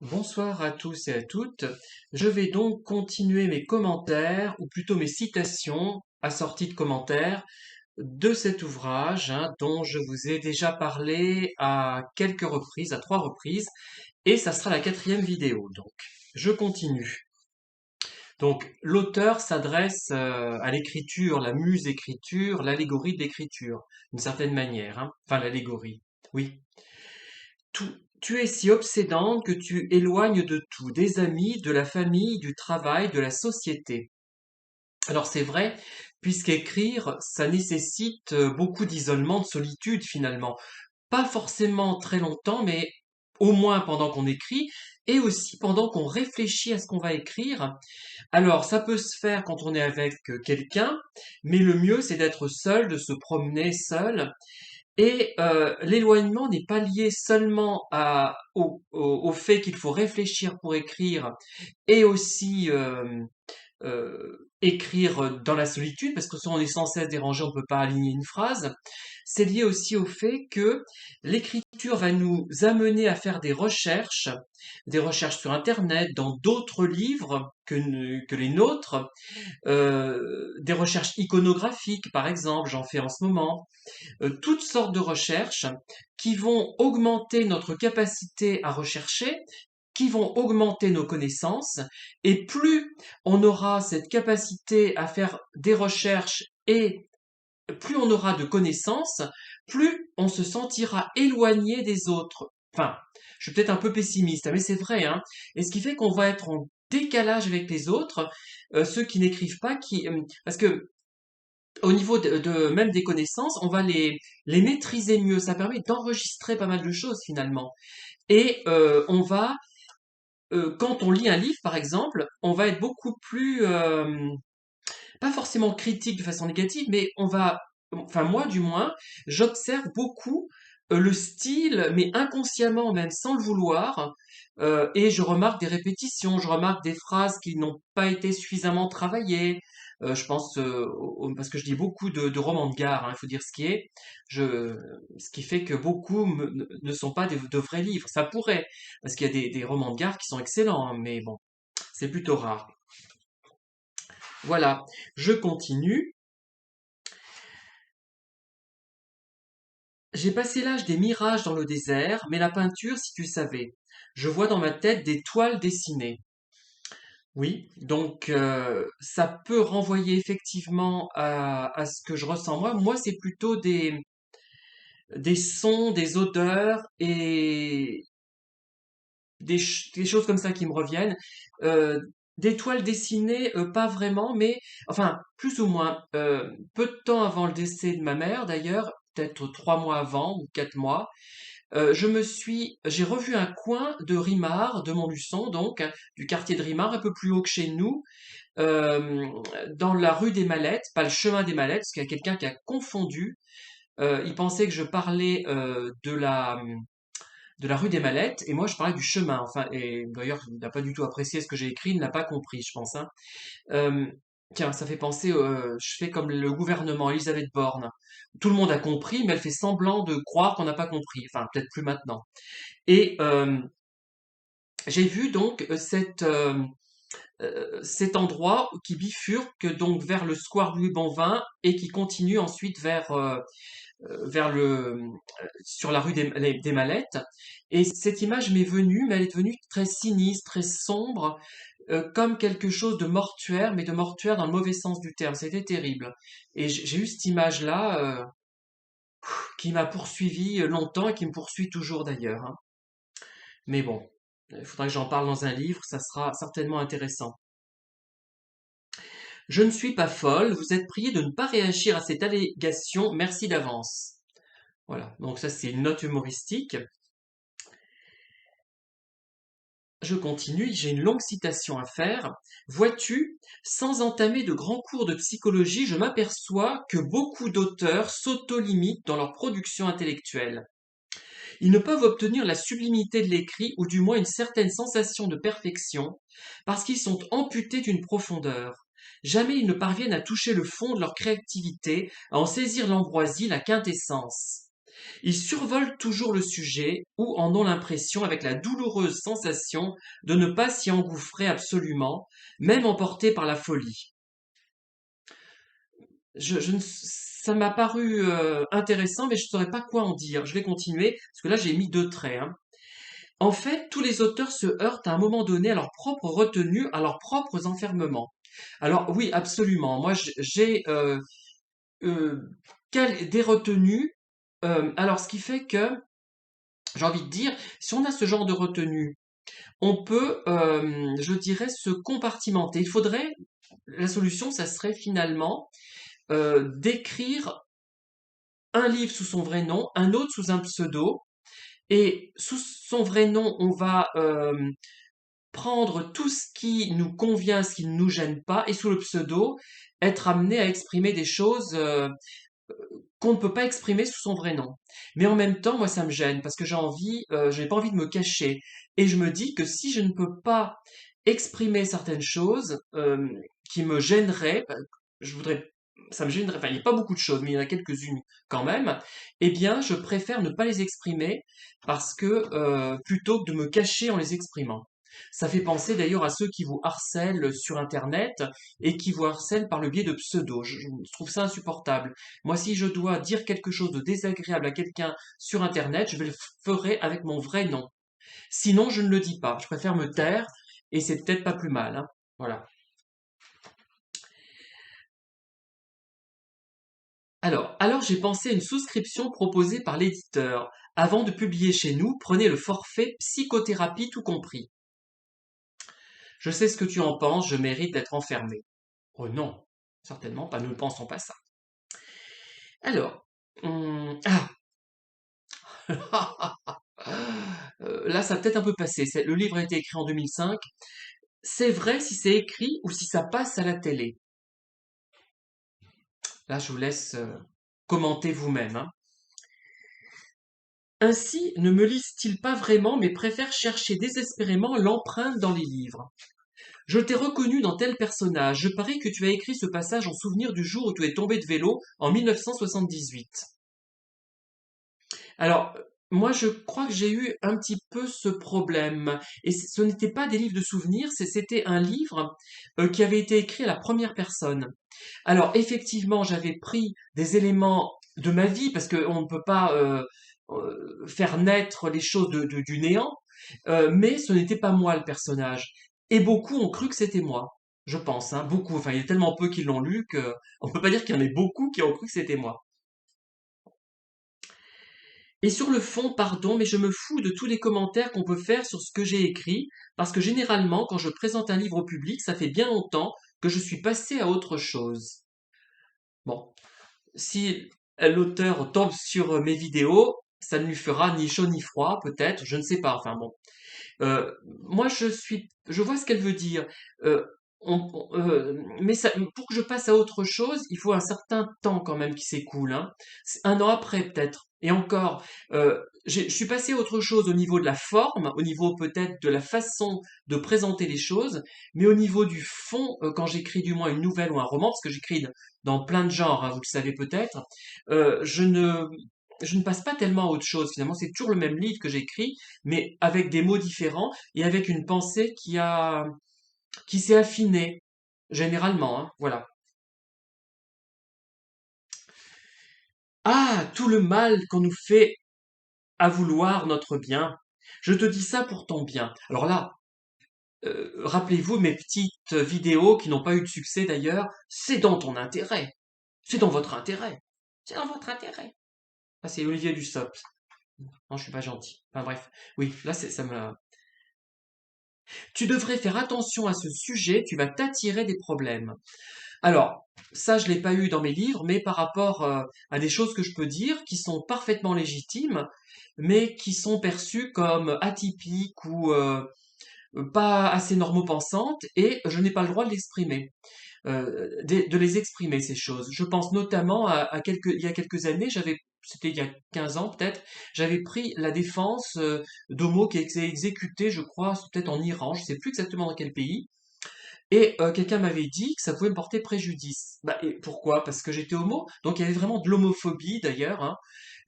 Bonsoir à tous et à toutes. Je vais donc continuer mes commentaires, ou plutôt mes citations assorties de commentaires de cet ouvrage, dont je vous ai déjà parlé à quelques reprises, à 3 reprises, et ça sera la 4e vidéo. Donc, je continue. Donc, l'auteur s'adresse à l'écriture, la muse écriture, l'allégorie de l'écriture, d'une certaine manière, Enfin, l'allégorie. Oui. Tu es si obsédante que tu éloignes de tout, des amis, de la famille, du travail, de la société. Alors c'est vrai, puisqu'écrire, ça nécessite beaucoup d'isolement, de solitude finalement. Pas forcément très longtemps, mais au moins pendant qu'on écrit, et aussi pendant qu'on réfléchit à ce qu'on va écrire. Alors ça peut se faire quand on est avec quelqu'un, mais le mieux c'est d'être seul, de se promener seul, et l'éloignement n'est pas lié seulement au fait qu'il faut réfléchir pour écrire et aussi écrire dans la solitude, parce que si on est sans cesse dérangé, on ne peut pas aligner une phrase. C'est lié aussi au fait que l'écriture va nous amener à faire des recherches sur Internet, dans d'autres livres que les nôtres, des recherches iconographiques, par exemple, j'en fais en ce moment, toutes sortes de recherches qui vont augmenter notre capacité à rechercher, qui vont augmenter nos connaissances, et plus on aura cette capacité à faire des recherches et plus on aura de connaissances, plus on se sentira éloigné des autres. Enfin, je suis peut-être un peu pessimiste, mais c'est vrai, Et ce qui fait qu'on va être en décalage avec les autres, ceux qui n'écrivent pas, parce que au niveau même des connaissances, on va les maîtriser mieux. Ça permet d'enregistrer pas mal de choses finalement. Et quand on lit un livre par exemple, on va être beaucoup plus, pas forcément critique de façon négative, mais enfin moi du moins, j'observe beaucoup le style, mais inconsciemment même sans le vouloir, et je remarque des répétitions, je remarque des phrases qui n'ont pas été suffisamment travaillées. Je pense parce que je lis beaucoup de romans de gare, il faut dire ce qui est, ce qui fait que beaucoup ne sont pas de vrais livres. Ça pourrait, parce qu'il y a des romans de gare qui sont excellents, mais bon, c'est plutôt rare. Voilà, je continue. J'ai passé l'âge des mirages dans le désert, mais la peinture, si tu savais. Je vois dans ma tête des toiles dessinées. Oui, donc ça peut renvoyer effectivement à ce que je ressens moi. Moi, c'est plutôt des sons, des odeurs et des choses comme ça qui me reviennent. Euh, des toiles dessinées, pas vraiment, mais enfin, plus ou moins. Peu de temps avant le décès de ma mère, d'ailleurs, peut-être 3 mois avant ou 4 mois, j'ai revu un coin de Rimard, de Montluçon, donc, du quartier de Rimard, un peu plus haut que chez nous, euh, dans la rue des Mallettes, pas le chemin des Mallettes, parce qu'il y a quelqu'un qui a confondu. Il pensait que je parlais de la rue des Mallettes, et moi je parlais du chemin. Enfin, et d'ailleurs, il n'a pas du tout apprécié ce que j'ai écrit, il n'a pas compris, je pense. Euh, Tiens, ça fait penser, je fais comme le gouvernement, Elisabeth Borne. Tout le monde a compris, mais elle fait semblant de croire qu'on n'a pas compris. Enfin, peut-être plus maintenant. Et j'ai vu donc cet endroit qui bifurque donc vers le square Louis Bonvin et qui continue ensuite vers sur la rue des Mallettes. Et cette image m'est venue, mais elle est devenue très sinistre, très sombre, comme quelque chose de mortuaire, mais de mortuaire dans le mauvais sens du terme. C'était terrible. Et j'ai eu cette image-là qui m'a poursuivi longtemps et qui me poursuit toujours d'ailleurs. Mais bon, il faudra que j'en parle dans un livre, ça sera certainement intéressant. Je ne suis pas folle, vous êtes prié de ne pas réagir à cette allégation, merci d'avance. Voilà, donc ça c'est une note humoristique. Je continue, j'ai une longue citation à faire. Vois-tu, sans entamer de grands cours de psychologie, je m'aperçois que beaucoup d'auteurs s'auto-limitent dans leur production intellectuelle. Ils ne peuvent obtenir la sublimité de l'écrit, ou du moins une certaine sensation de perfection, parce qu'ils sont amputés d'une profondeur. Jamais ils ne parviennent à toucher le fond de leur créativité, à en saisir l'ambroisie, la quintessence. Ils survolent toujours le sujet ou en ont l'impression avec la douloureuse sensation de ne pas s'y engouffrer absolument, même emportés par la folie. Ça m'a paru intéressant, mais je ne saurais pas quoi en dire. Je vais continuer, parce que là j'ai mis deux traits, hein. En fait, tous les auteurs se heurtent à un moment donné à leur propre retenue, à leurs propres enfermements. Alors oui, absolument. Moi, j'ai euh, des retenues. Alors, ce qui fait que, j'ai envie de dire, si on a ce genre de retenue, on peut, je dirais, se compartimenter. La solution, ça serait finalement d'écrire un livre sous son vrai nom, un autre sous un pseudo, et sous son vrai nom, on va prendre tout ce qui nous convient, ce qui ne nous gêne pas, et sous le pseudo, être amené à exprimer des choses qu'on ne peut pas exprimer sous son vrai nom. Mais en même temps, moi, ça me gêne parce que j'ai pas envie de me cacher. Et je me dis que si je ne peux pas exprimer certaines choses qui me gêneraient, je voudrais, ça me gênerait, enfin, il n'y a pas beaucoup de choses, mais il y en a quelques-unes quand même, eh bien, je préfère ne pas les exprimer parce que plutôt que de me cacher en les exprimant. Ça fait penser d'ailleurs à ceux qui vous harcèlent sur Internet et qui vous harcèlent par le biais de pseudos. Je trouve ça insupportable. Moi, si je dois dire quelque chose de désagréable à quelqu'un sur Internet, je le ferai avec mon vrai nom. Sinon, je ne le dis pas. Je préfère me taire et c'est peut-être pas plus mal, hein. Voilà. Alors j'ai pensé à une souscription proposée par l'éditeur. Avant de publier chez nous, prenez le forfait psychothérapie tout compris. Je sais ce que tu en penses, je mérite d'être enfermé. Oh non, certainement pas, nous ne pensons pas ça. Alors, là, ça a peut-être un peu passé. Le livre a été écrit en 2005. C'est vrai si c'est écrit ou si ça passe à la télé. Là, je vous laisse commenter vous-même, hein. Ainsi, ne me lisent-ils pas vraiment, mais préfèrent chercher désespérément l'empreinte dans les livres. Je t'ai reconnu dans tel personnage. Je parie que tu as écrit ce passage en souvenir du jour où tu es tombé de vélo en 1978. Alors, moi, je crois que j'ai eu un petit peu ce problème. Et ce n'était pas des livres de souvenirs, c'était un livre qui avait été écrit à la première personne. Alors, effectivement, j'avais pris des éléments de ma vie, parce qu'on ne peut pas faire naître les choses du néant, mais ce n'était pas moi le personnage. Et beaucoup ont cru que c'était moi. Je pense, hein, beaucoup. Enfin, il y a tellement peu qui l'ont lu que on peut pas dire qu'il y en ait beaucoup qui ont cru que c'était moi. Et sur le fond, pardon, mais je me fous de tous les commentaires qu'on peut faire sur ce que j'ai écrit, parce que généralement, quand je présente un livre au public, ça fait bien longtemps que je suis passé à autre chose. Bon, si l'auteur tombe sur mes vidéos, ça ne lui fera ni chaud ni froid, peut-être, je ne sais pas. Enfin bon, moi je vois ce qu'elle veut dire. Euh, mais pour que je passe à autre chose, il faut un certain temps quand même qui s'écoule, hein. C'est un an après peut-être. Et encore, je suis passé à autre chose au niveau de la forme, au niveau peut-être de la façon de présenter les choses, mais au niveau du fond, quand j'écris du moins une nouvelle ou un roman, parce que j'écris dans plein de genres, hein, vous le savez peut-être, euh, je ne, je ne passe pas tellement à autre chose. Finalement, c'est toujours le même livre que j'écris, mais avec des mots différents et avec une pensée qui s'est affinée, généralement, hein, voilà. Ah, tout le mal qu'on nous fait à vouloir notre bien. Je te dis ça pour ton bien. Alors là, rappelez-vous mes petites vidéos qui n'ont pas eu de succès d'ailleurs, c'est dans ton intérêt. C'est dans votre intérêt. C'est dans votre intérêt. Ah, c'est Olivier Dussopt. Non, je suis pas gentil. Enfin bref. Oui, là, ça me, tu devrais faire attention à ce sujet, tu vas t'attirer des problèmes. Alors, ça, je l'ai pas eu dans mes livres, mais par rapport à des choses que je peux dire qui sont parfaitement légitimes, mais qui sont perçues comme atypiques ou pas assez normopensantes, et je n'ai pas le droit de l'exprimer, de les exprimer ces choses. Je pense notamment il y a quelques années, c'était il y a 15 ans peut-être, j'avais pris la défense d'homo qui a été exécuté, je crois, peut-être en Iran, je sais plus exactement dans quel pays, Et quelqu'un m'avait dit que ça pouvait me porter préjudice. Bah, et pourquoi? Parce que j'étais homo, donc il y avait vraiment de l'homophobie d'ailleurs, hein.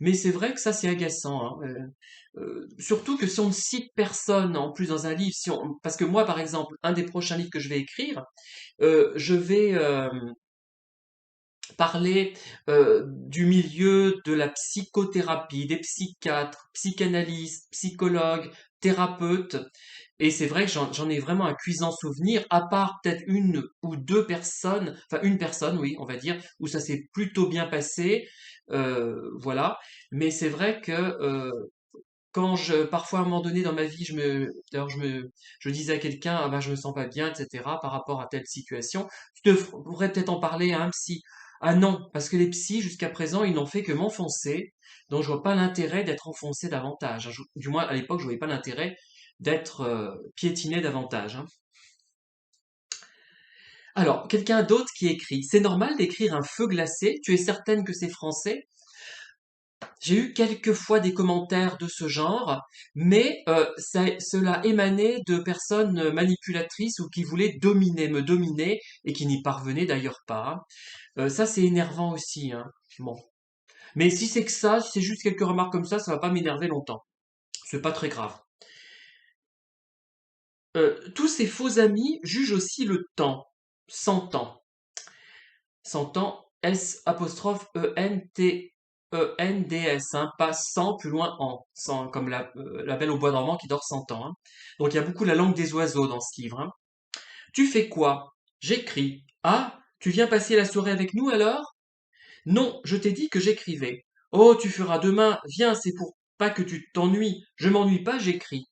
Mais c'est vrai que ça c'est agaçant, hein. Surtout que si on ne cite personne en plus dans un livre, si on, parce que moi par exemple, un des prochains livres que je vais écrire, je vais parler du milieu de la psychothérapie, des psychiatres, psychanalystes, psychologues, thérapeutes. Et c'est vrai que j'en ai vraiment un cuisant souvenir, à part peut-être une ou deux personnes, enfin une personne, oui, on va dire, où ça s'est plutôt bien passé, voilà. Mais c'est vrai que quand parfois à un moment donné dans ma vie, d'ailleurs je disais à quelqu'un, ah ben je me sens pas bien, etc. par rapport à telle situation. Pourrais peut-être en parler à un psy. Ah non, parce que les psys jusqu'à présent ils n'ont fait que m'enfoncer, donc je vois pas l'intérêt d'être enfoncé davantage, hein. Du moins à l'époque je voyais pas l'intérêt d'être piétiné davantage, hein. Alors, quelqu'un d'autre qui écrit, c'est normal d'écrire un feu glacé, tu es certaine que c'est français? J'ai eu quelques fois des commentaires de ce genre, mais cela émanait de personnes manipulatrices ou qui voulaient me dominer, et qui n'y parvenaient d'ailleurs pas. Ça, c'est énervant aussi, hein. Bon. Mais si c'est que ça, si c'est juste quelques remarques comme ça va pas m'énerver longtemps. C'est pas très grave. Tous ces faux amis jugent aussi le temps. 100 ans. 100 ans, S apostrophe E-N-T-E-N-D-S, hein, pas 100 plus loin en, 100, comme la belle au bois dormant qui dort 100 ans, hein. Donc il y a beaucoup la langue des oiseaux dans ce livre, hein. Tu fais quoi? J'écris. Ah, tu viens passer la soirée avec nous alors? Non, je t'ai dit que j'écrivais. Oh, tu feras demain, viens, c'est pour pas que tu t'ennuies. Je m'ennuie pas, j'écris.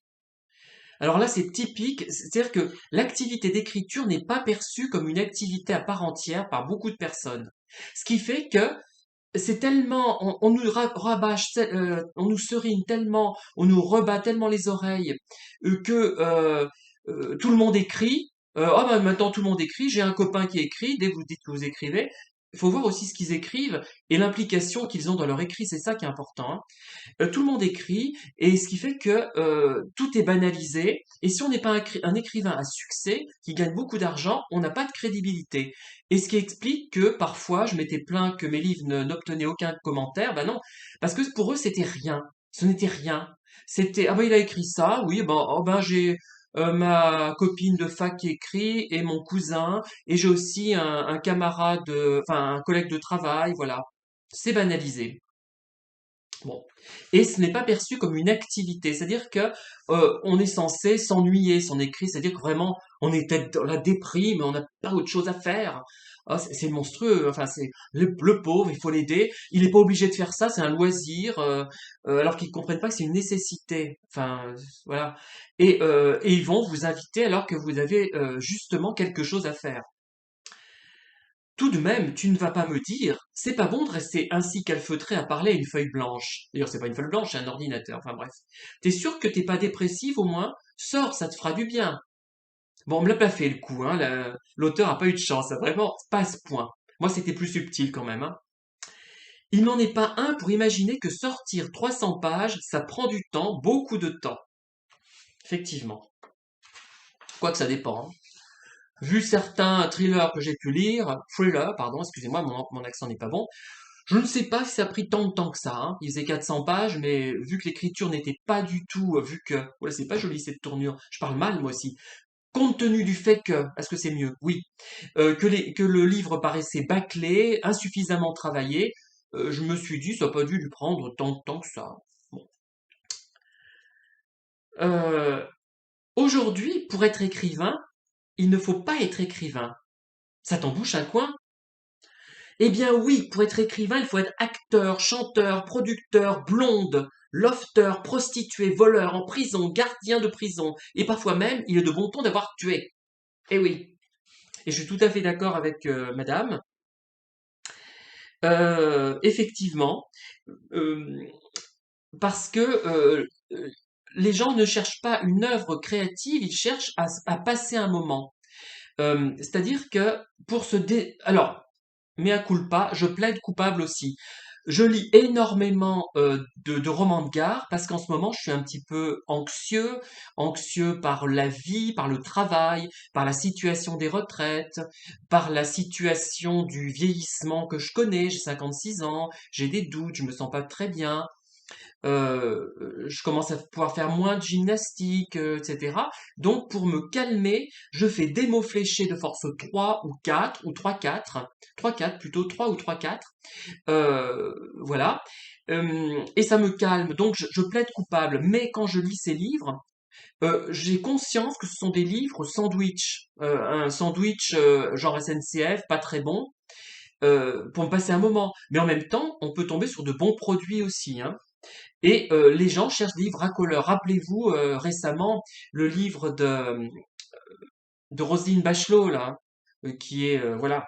Alors là, c'est typique, c'est-à-dire que l'activité d'écriture n'est pas perçue comme une activité à part entière par beaucoup de personnes. Ce qui fait que c'est tellement, on nous rabâche, on nous serine tellement, on nous rebat tellement les oreilles que tout le monde écrit. Ah bah maintenant tout le monde écrit. J'ai un copain qui écrit. Dès que vous dites que vous écrivez, il faut voir aussi ce qu'ils écrivent et l'implication qu'ils ont dans leur écrit. C'est ça qui est important, hein. Tout le monde écrit, et ce qui fait que tout est banalisé. Et si on n'est pas un écrivain à succès, qui gagne beaucoup d'argent, on n'a pas de crédibilité. Et ce qui explique que parfois, je m'étais plaint que mes livres n'obtenaient aucun commentaire. Ben non, parce que pour eux, c'était rien. Ce n'était rien. C'était, ah ben il a écrit ça, oui, ben, oh ben j'ai ma copine de fac qui écrit, et mon cousin, et j'ai aussi un camarade, enfin un collègue de travail, voilà. C'est banalisé. Bon. Et ce n'est pas perçu comme une activité, c'est-à-dire que on est censé s'ennuyer si on écrit, c'est-à-dire que vraiment on est peut-être dans la déprime, on n'a pas autre chose à faire. Ah, c'est monstrueux, enfin c'est le pauvre, il faut l'aider, il n'est pas obligé de faire ça, c'est un loisir, alors qu'ils comprennent pas que c'est une nécessité. Enfin voilà. Et ils vont vous inviter alors que vous avez justement quelque chose à faire. Tout de même, tu ne vas pas me dire, c'est pas bon de rester ainsi calfeutré à parler à une feuille blanche. D'ailleurs, c'est pas une feuille blanche, c'est un ordinateur. Enfin bref. T'es sûr que t'es pas dépressive au moins? Sors, ça te fera du bien. Bon, on me l'a pas fait le coup, hein. L'auteur a pas eu de chance, hein, vraiment, pas à ce point. Moi, c'était plus subtil quand même, hein. Il n'en est pas un pour imaginer que sortir 300 pages, ça prend du temps, beaucoup de temps. Effectivement. Quoique ça dépend, hein. Vu certains thrillers, pardon, excusez-moi, mon accent n'est pas bon. Je ne sais pas si ça a pris tant de temps que ça, hein. Il faisait 400 pages, mais vu que l'écriture n'était pas du tout, vu que, voilà, c'est pas joli cette tournure. Je parle mal moi aussi. Compte tenu du fait que, est-ce que c'est mieux? Oui. Que le livre paraissait bâclé, insuffisamment travaillé, je me suis dit, ça n'a pas dû lui prendre tant de temps que ça. Bon. Euh, Aujourd'hui, pour être écrivain, il ne faut pas être écrivain. Ça t'embouche un coin? Eh bien oui, pour être écrivain, il faut être acteur, chanteur, producteur, blonde, lofteur, prostituée, voleur, en prison, gardien de prison, et parfois même, il est de bon ton d'avoir tué. Eh oui. Et je suis tout à fait d'accord avec madame. Effectivement, euh, parce que les gens ne cherchent pas une œuvre créative, ils cherchent à passer un moment. C'est-à-dire que pour se alors, mea culpa, je plaide coupable aussi. Je lis énormément de romans de gare parce qu'en ce moment, je suis un petit peu anxieux, anxieux par la vie, par le travail, par la situation des retraites, par la situation du vieillissement que je connais. J'ai 56 ans, j'ai des doutes, je me sens pas très bien. Je commence à pouvoir faire moins de gymnastique, etc. Donc, pour me calmer, je fais des mots fléchés de force 3 ou 4 ou 3-4, 3-4 plutôt, 3 ou 3-4. Voilà. Et ça me calme, donc je plaide coupable. Mais quand je lis ces livres, j'ai conscience que ce sont des livres sandwich, un sandwich genre SNCF, pas très bon, pour me passer un moment. Mais en même temps, on peut tomber sur de bons produits aussi, hein. Et les gens cherchent des livres racoleurs. Rappelez-vous récemment le livre de Roselyne Bachelot, là, qui est, voilà.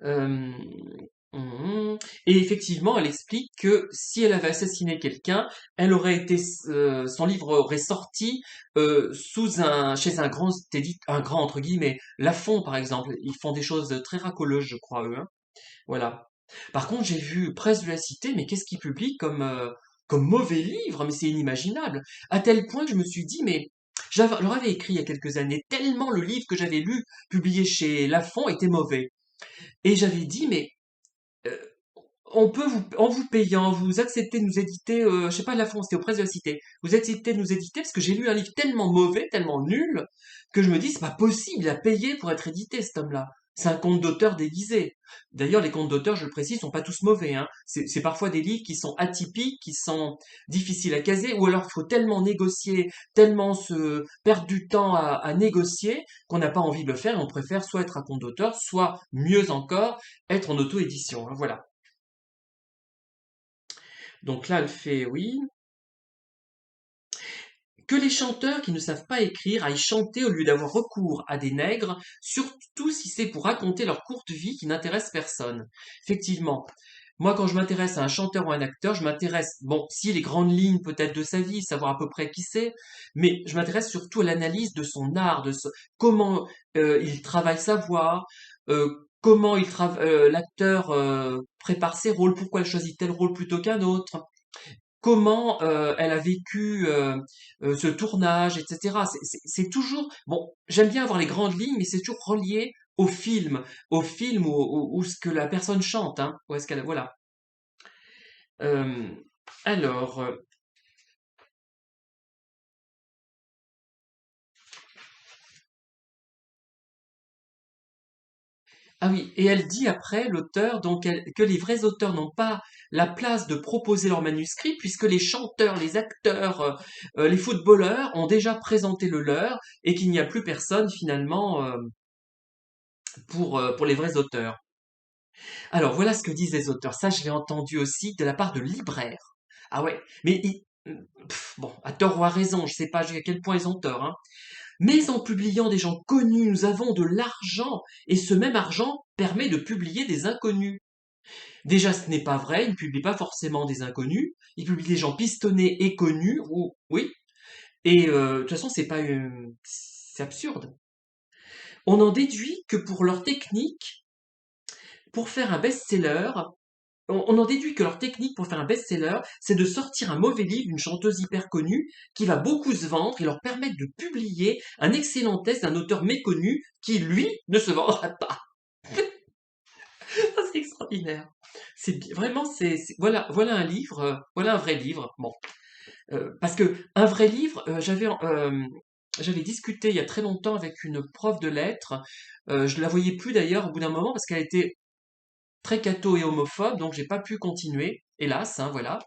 Euh, et effectivement, elle explique que si elle avait assassiné quelqu'un, elle aurait été, son livre aurait sorti chez un grand entre guillemets, Lafon par exemple. Ils font des choses très racoleuses, je crois eux, hein. Voilà. Par contre, j'ai vu Presse de la Cité, mais qu'est-ce qu'ils publient comme mauvais livre? Mais c'est inimaginable. À tel point que je me suis dit, mais je leur avais écrit il y a quelques années, tellement le livre que j'avais lu, publié chez Lafon, était mauvais. Et j'avais dit, mais euh, on peut en vous payant, vous acceptez de nous éditer, je sais pas, Lafon, c'était aux Presses de la Cité, vous acceptez de nous éditer parce que j'ai lu un livre tellement mauvais, tellement nul, que je me dis, c'est pas possible, il a payé pour être édité, cet homme-là. C'est un conte d'auteur déguisé. D'ailleurs, les contes d'auteur, je le précise, sont pas tous mauvais, hein. C'est parfois des livres qui sont atypiques, qui sont difficiles à caser, ou alors il faut tellement négocier, tellement se perdre du temps à négocier, qu'on n'a pas envie de le faire, et on préfère soit être un conte d'auteur, soit, mieux encore, être en auto-édition, hein, voilà. Donc là, elle fait oui. Que les chanteurs qui ne savent pas écrire aillent chanter au lieu d'avoir recours à des nègres, surtout si c'est pour raconter leur courte vie qui n'intéresse personne. Effectivement, moi quand je m'intéresse à un chanteur ou un acteur, je m'intéresse, bon, si les grandes lignes peut-être de sa vie, savoir à peu près qui c'est, mais je m'intéresse surtout à l'analyse de son art, comment il travaille sa voix, comment l'acteur prépare ses rôles, pourquoi il choisit tel rôle plutôt qu'un autre, comment elle a vécu ce tournage, etc. C'est toujours bon. J'aime bien avoir les grandes lignes, mais c'est toujours relié au film ou ce que la personne chante, hein. Ou est-ce qu'elle voilà. Euh, alors, ah oui, et elle dit après l'auteur que les vrais auteurs n'ont pas la place de proposer leur manuscrit puisque les chanteurs, les acteurs, les footballeurs ont déjà présenté le leur et qu'il n'y a plus personne finalement pour les vrais auteurs. Alors voilà ce que disent les auteurs. Ça, je l'ai entendu aussi de la part de libraires. Ah ouais, mais bon, à tort ou à raison, je sais pas à quel point ils ont tort, hein. Mais en publiant des gens connus, nous avons de l'argent, et ce même argent permet de publier des inconnus. Déjà, ce n'est pas vrai, ils ne publient pas forcément des inconnus, ils publient des gens pistonnés et connus, ou oui, et de toute façon, c'est absurde. On en déduit que pour leur technique, pour faire un best-seller, on en déduit que leur technique pour faire un best-seller, c'est de sortir un mauvais livre d'une chanteuse hyper connue qui va beaucoup se vendre et leur permettre de publier un excellent test d'un auteur méconnu qui, lui, ne se vendra pas. C'est extraordinaire. Vraiment, voilà un livre, voilà un vrai livre. Bon, parce que un vrai livre, j'avais discuté il y a très longtemps avec une prof de lettres. Je la voyais plus d'ailleurs au bout d'un moment parce qu'elle était très catho et homophobe, donc j'ai pas pu continuer, hélas, hein, voilà.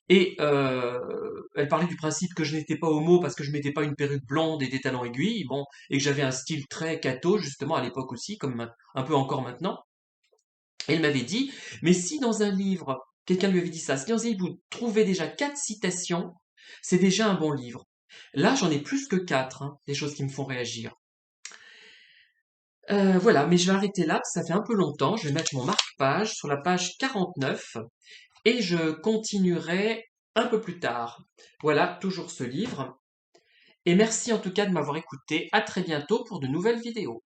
Et elle parlait du principe que je n'étais pas homo parce que je mettais pas une perruque blonde et des talons aiguilles, bon, et que j'avais un style très catho justement à l'époque aussi, comme un peu encore maintenant. Et elle m'avait dit, mais si dans un livre, quelqu'un lui avait dit ça, si dans un livre vous trouvez déjà 4 citations, c'est déjà un bon livre. Là, j'en ai plus que 4, hein, des choses qui me font réagir. Voilà, mais je vais arrêter là, parce que ça fait un peu longtemps. Je vais mettre mon marque-page sur la page 49 et je continuerai un peu plus tard. Voilà, toujours ce livre. Et merci en tout cas de m'avoir écouté. À très bientôt pour de nouvelles vidéos.